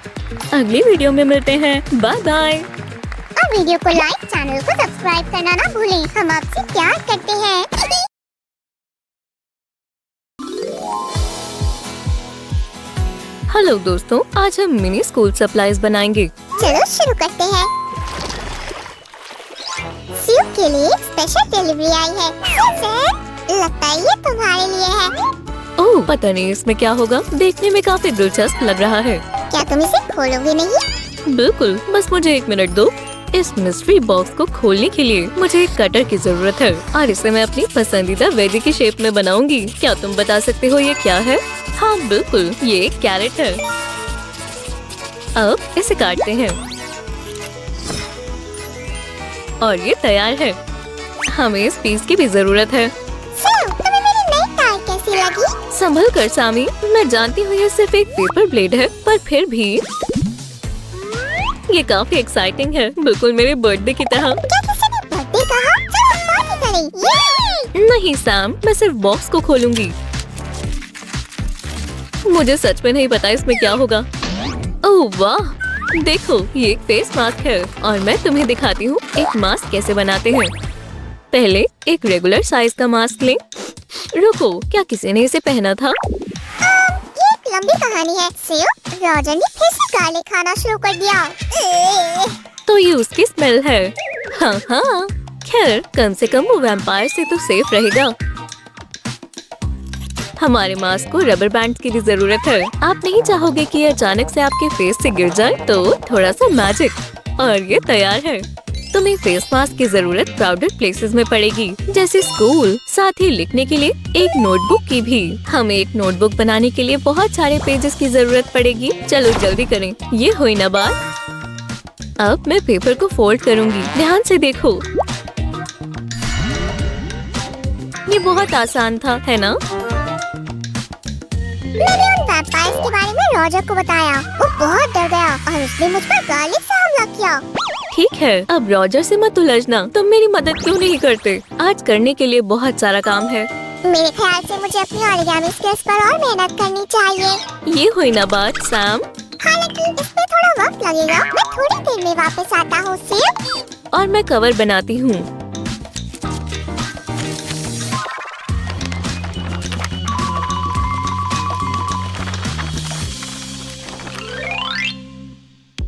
अगली वीडियो में मिलते हैं। Bye bye. और वीडियो को लाइक, चैनल को सब्सक्राइब करना ना भूलें। हम आपसे प्यार करते हैं। हेलो दोस्तों, आज हम मिनी स्कूल सप्लाईज बनाएंगे। चलो शुरू करते हैं। सीयू के लिए एक स्पेशल डिलीवरी आई है। लगता है ये तुम्हारे लिए है। ओह, पता नहीं इसमें क्या होगा। देखने में काफी दिलचस्प लग रहा है। क्या तुम इसे खोलोगे नहीं? बिल्कुल, बस मुझे 1 मिनट दो। इस मिस्ट्री बॉक्स को खोलने के लिए मुझे एक कटर की जरूरत है और इसे मैं अपनी पसंदीदा वेजी की शेप में बनाऊंगी। क्या तुम बता सकते हो ये क्या है? हाँ बिल्कुल, ये एक कैरेट है। अब इसे काटते हैं और ये तैयार है। हमें इस पीस की भी जरूरत है। तुम्हें मेरी नई टाई कैसी लगी? संभल कर सामी, मैं जानती हूँ ये सिर्फ एक पेपर ब्लेड है, पर फिर भी ये काफी एक्साइटिंग है, बिल्कुल मेरे बर्थडे की तरह। क्या किसी ने बर्थडे कहा? चलो हम पार्टी करें। ये! नहीं सैम, मैं सिर्फ बॉक्स को खोलूंगी। मुझे सच में नहीं पता इसमें क्या होगा। ओह वाह, देखो ये एक फेस मास्क है और मैं तुम्हें दिखाती हूँ एक मास्क कैसे बनाते हैं। पहले एक रेगुलर साइज का मास्क लें। रुको, क्या किसी ने इसे पहना था? ये एक लंबी कहानी है। रॉजर ने फिर से गालिक खाना शुरू कर दिया। तो ये उसकी स्मेल है। हाँ हाँ, खैर कम से कम वो वैम्पायर से तो सेफ रहेगा। हमारे मास्क को रबर बैंड की भी जरूरत है। आप नहीं चाहोगे कि ये अचानक से आपके फेस से गिर जाए, तो थोड़ा सा मैजिक और ये तैयार है। तुम्हें फेस मास्क की जरूरत क्राउडेड प्लेसेस में पड़ेगी, जैसे स्कूल। साथ ही लिखने के लिए एक नोटबुक की भी। हमें एक नोटबुक बनाने के लिए बहुत सारे पेजेस की जरूरत पड़ेगी। चलो जल्दी करें, ये हुई ना बात। अब मैं पेपर को फोल्ड करूंगी। ध्यान से देखो, ये बहुत आसान था, है ना? मैंने उन वैम्पायर्स के बारे में रॉजर को बताया। वो बहुत डर गया और उसने मुझ पर गालिक से हमला किया। ठीक है, अब रॉजर से मत उलझना। तुम मेरी मदद क्यों नहीं करते? आज करने के लिए बहुत सारा काम है। मेरे ख्याल से मुझे अपनी ओरिगामी स्किल्स पर और मेहनत करनी चाहिए। ये हुई ना बात सैम। हालांकि इसमें थोड़ा वक्त लगेगा। मैं थोड़ी देर में वापस आता हूँ सिर्फ। और मैं कवर बनाती हूँ।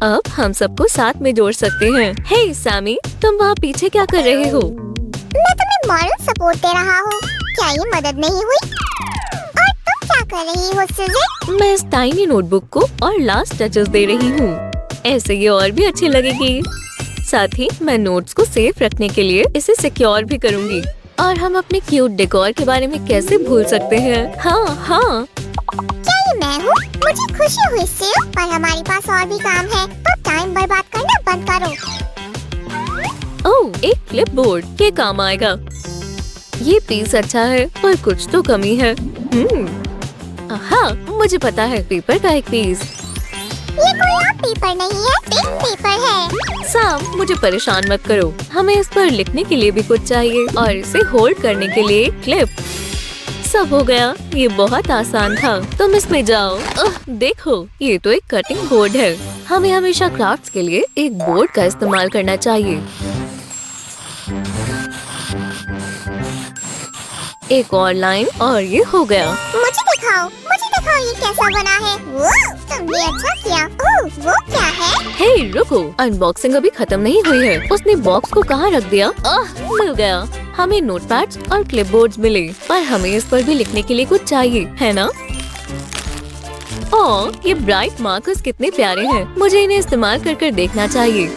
अब हम सबको साथ में जोड़ सकते हैं। हे सैमी, तुम वहाँ पीछे क्या कर रहे हो? मैं तुम्हें मॉरल सपोर्ट दे रहा हूँ। क्या ये मदद नहीं हुई? और तुम क्या कर रही हो सुजी? मैं इस टाइनी नोटबुक को और लास्ट टचेस दे रही हूँ। ऐसे ये और भी अच्छी लगेगी। साथ ही मैं नोट्स को सेफ रखने के लिए इसे सिक्योर भी करूँगी। और हम अपने क्यूट डेकोर के बारे में कैसे भूल सकते हैं? हाँ हाँ, क्या ये मैं हूँ? मुझे खुशी हुई सिर्फ, पर हमारे पास और भी काम है, तो टाइम बर्बाद करना बंद करो। ओह, एक क्लिपबोर्ड, ये काम आएगा। ये पीस अच्छा है, पर कुछ तो कमी है। हाँ, मुझे पता है, पेपर का एक पीस। ये कोई आम पेपर नहीं है, पिंक पेपर है। सैम, मुझे परेशान मत करो। हमें इस पर लिखने के लिए भी कुछ चाहिए और इसे होल्ड करने के लिए एक क्लिप। सब हो गया, ये बहुत आसान था। तुम इसमें जाओ। देखो, ये तो एक कटिंग बोर्ड है। हमें हमेशा क्राफ्ट्स के लिए एक बोर्ड का इस्तेमाल करना चाहिए। एक और लाइन और ये हो गया। मुझे दिखाओ ये कैसा बना है। तुमने अच्छा किया। वो क्या है? हे रुको, अनबॉक्सिंग अभी खत्म नहीं हुई है। उसने बॉक्स को कहाँ रख दिया? मिल गया। हमें नोटपैड्स और क्लिपबोर्ड्स मिले, पर हमें इस पर भी लिखने के लिए कुछ चाहिए, है ना? ओह, ये ब्राइट मार्कर्स कितने प्यारे हैं। मुझे इन्हें इस्तेमाल कर देखना चाहिए।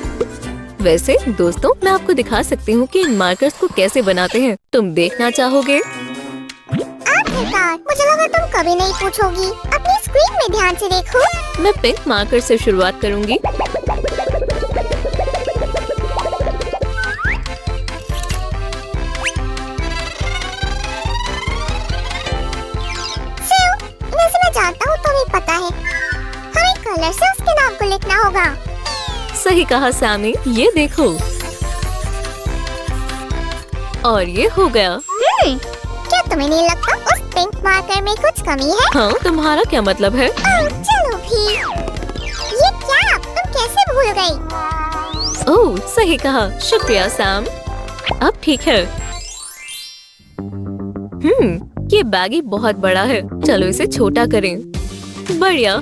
वैसे दोस्तों, मैं आपको दिखा सकती हूँ कि इन मार्कर्स को कैसे बनाते हैं। तुम देखना चाहोगे? आखिरकार, मुझे लगा तुम कभी नहीं पूछोगी। अपनी स्क्रीन में ध्यान से देखो। मैं पिंक मार्कर से शुरुआत करूँगी। वैसे मैं जानता हूँ, तुम्हें पता है। हमें कलर से उसके नाम को लिखना होगा। सही कहा सैमी, ये देखो। और ये हो गया। क्या तुम्हें नहीं लगता उस पिंक मार्कर में कुछ कमी है? हाँ, तुम्हारा क्या मतलब है? ओह, चलो भी। ये क्या? तुम कैसे भूल गई? ओह, सही कहा। शुक्रिया सैम। अब ठीक है। ये बैगी बहुत बड़ा है। चलो इसे छोटा करें। बढ़िया।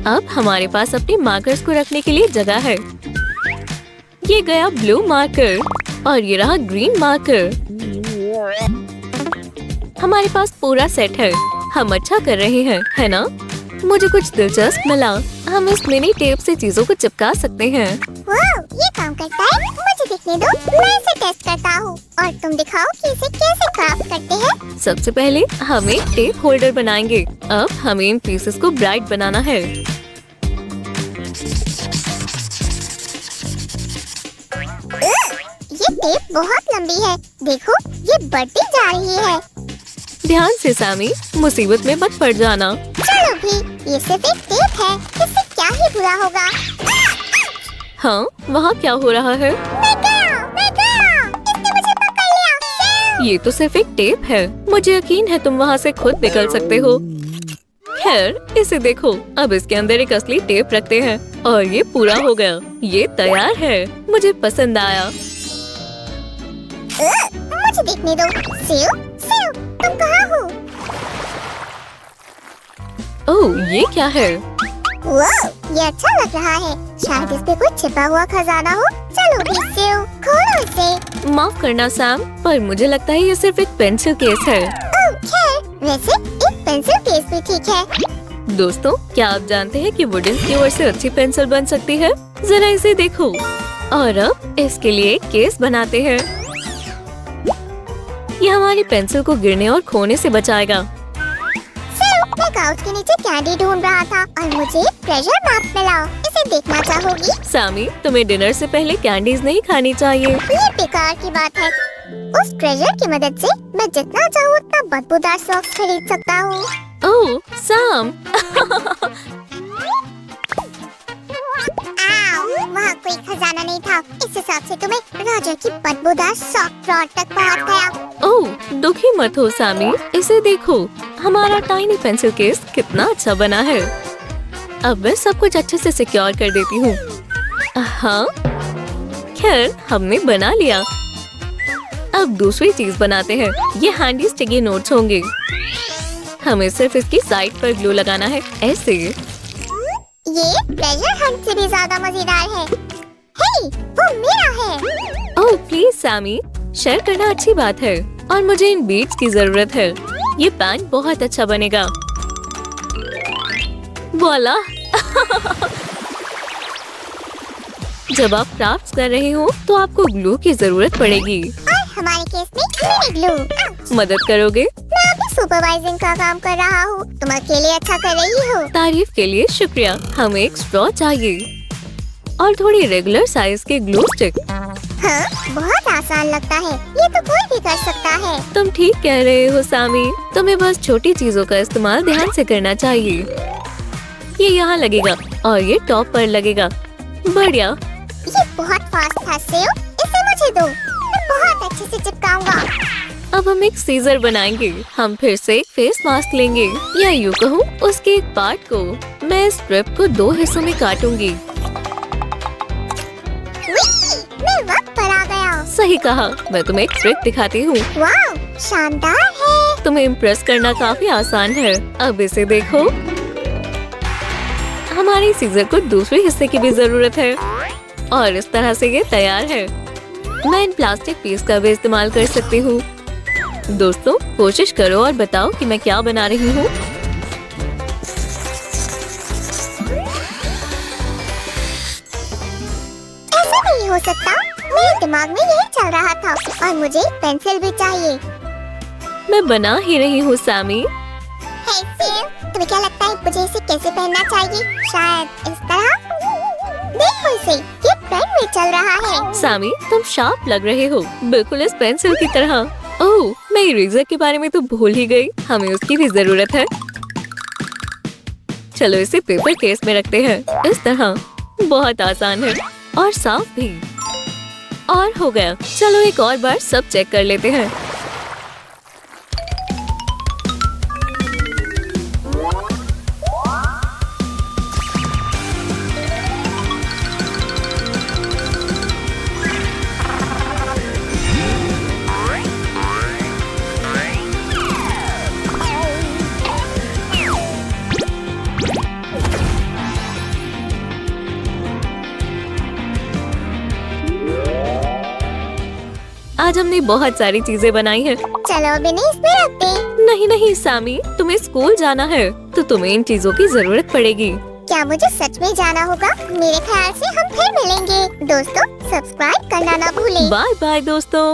अब हमारे पास अपने मार्कर्स को रखने के लिए जगह है। ये गया ब्लू मार्कर और ये रहा ग्रीन मार्कर। हमारे पास पूरा सेट है। हम अच्छा कर रहे हैं, है ना? मुझे कुछ दिलचस्प मिला। हम इस मिनी टेप से चीजों को चिपका सकते हैं। वाह, ये काम करता है। मुझे दिखने दो, मैं इसे टेस्ट करता हूँ और तुम दिखाओ कि इसे कैसे क्राफ्ट करते हैं। सबसे पहले हम एक टेप होल्डर बनाएंगे। अब हमें इन पीसेस को ब्राइट बनाना है। ये टेप बहुत लंबी है। देखो, ये बढ़ती जा रही है। ध्यान से सैमी, मुसीबत में मत पड़ जाना। चलो भी, ये सिर्फ एक टेप है। इससे क्या ही बुरा होगा। हाँ, वहाँ क्या हो रहा है? मैं गया। इसने मुझे पकड़ लिया। ये तो सिर्फ एक टेप है। मुझे यकीन है तुम वहाँ से खुद निकल सकते हो। खैर, इसे देखो। अब इसके अंदर एक असली टेप रखते हैं और ये पूरा हो गया। ये तैयार है। मुझे पसंद आया। मुझे देखने दो। सेव, तुम कहाँ हो? ओह, ये क्या है? वाह, ये अच्छा लग रहा है। शायद इस पे कुछ छिपा हुआ खजाना हो। चलो भी सेव, खोलो इसे। माफ करना सैम, पर मुझे लगता है ये सिर्फ एक पेंसिल केस है। ओह, खैर, वैसे एक पेंसिल केस भी ठीक है। दोस्तों, क्या आप जानते हैं कि वुडन स्क्यूअर से अच्छी पेंसिल बन सकती है? जरा इसे देखो। और अब इसके लिए एक केस बनाते हैं। ये हमारी पेंसिल को गिरने और खोने से बचाएगा। मैं काउच के नीचे कैंडी ढूंढ रहा था और मुझे एक ट्रेजर मैप मिला। इसे देखना चाहोगी? सैमी, तुम्हें डिनर से पहले कैंडीज नहीं खानी चाहिए। ये बेकार की बात है। उस ट्रेजर की मदद से मैं जितना चाहूँ उतना बदबूदार सॉक्स खरीद सकता हूँ। ओह, सैम। वहाँ कोई खजाना नहीं था। इस हिसाब से तुम्हें राजा की बदबूदार सॉक ड्रॉअर तक पहुँच गया। ओह, दुखी मत हो सैमी। इसे देखो, हमारा टाइनी पेंसिल केस कितना अच्छा बना है। अब मैं सब कुछ अच्छे से सिक्योर कर देती हूँ। हाँ, खैर, हमने बना लिया। अब दूसरी चीज बनाते हैं। ये हैंडी स्टिकी नोट्स होंगे। हमें सिर्फ इसकी साइड पर ग्लू लगाना है, ऐसे। ये ट्रेजर हंट से भी ज्यादा मजेदार है। हे, वो मेरा है। ओह प्लीज सैमी, शेयर करना अच्छी बात है। और मुझे इन बीड्स की जरूरत है। ये पैन बहुत अच्छा बनेगा। वॉला। जब आप क्राफ्ट्स कर रहे हो तो आपको ग्लू की जरूरत पड़ेगी। और हमारे केस में मिनी ग्लू। मदद करोगे? मैं अभी सुपरवाइजिंग का काम कर रहा हूँ। तुम अकेले अच्छा कर रही हो। तारीफ के लिए शुक्रिया। हमें एक स्ट्रॉ चाहिए और थोड़ी रेगुलर साइज के ग्लू स्टिक। हाँ, बहुत आसान लगता है। ये तो कोई भी कर सकता है। तुम ठीक कह रहे हो सैमी। तुम्हें बस छोटी चीजों का इस्तेमाल ध्यान से करना चाहिए। ये यहाँ लगेगा और ये टॉप पर लगेगा। बढ़िया। ये बहुत फास्ट था सेव। इसे मुझे दो, मैं बहुत अच्छे से चिपकाऊंगा। अब हम एक सीजर बनाएंगे। हम फिर से एक फेस मास्क लेंगे, या यूँ कहूँ उसके एक पार्ट को। मैं इस स्ट्रिप को 2 हिस्सों में काटूंगी। मैं वक्त पर आ गया। सही कहा। मैं तुम्हें एक ट्रिक दिखाती हूँ। वाह, शानदार है। तुम्हें इम्प्रेस करना काफी आसान है। अब इसे देखो। हमारे सीजर को दूसरे हिस्से की भी जरूरत है और इस तरह से ये तैयार है। मैं इन प्लास्टिक पीस का भी इस्तेमाल कर सकती हूँ। दोस्तों, कोशिश करो और बताओ कि मैं क्या बना रही हूँ। ऐसा नहीं हो सकता। मेरे दिमाग में यही चल रहा था और मुझे एक पेंसिल भी चाहिए। मैं बना ही रही हूँ सैमी। हे सेव, तुम्हें क्या लगता है मुझे इसे कैसे पहनना चाहिए? शायद इस तरह। देखो इसे, ये ट्रेंड में चल रहा है। सैमी, तुम शार्प लग रहे हो, बिल्कुल इस पेंसिल की तरह। ओह, मैं इरेजर के बारे में तो भूल ही गई। हमें उसकी भी जरूरत है। चलो इसे पेपर केस में रखते हैं, इस तरह। बहुत आसान है और साफ भी। और हो गया। चलो एक और बार सब चेक कर लेते हैं। आज हमने बहुत सारी चीजें बनाई हैं। चलो अब इन्हें इसमें रख दे। नहीं नहीं सामी, तुम्हें स्कूल जाना है तो तुम्हें इन चीजों की जरूरत पड़ेगी। क्या मुझे सच में जाना होगा? मेरे ख्याल से हम फिर मिलेंगे। दोस्तों सब्सक्राइब करना ना भूलें। बाय बाय दोस्तों।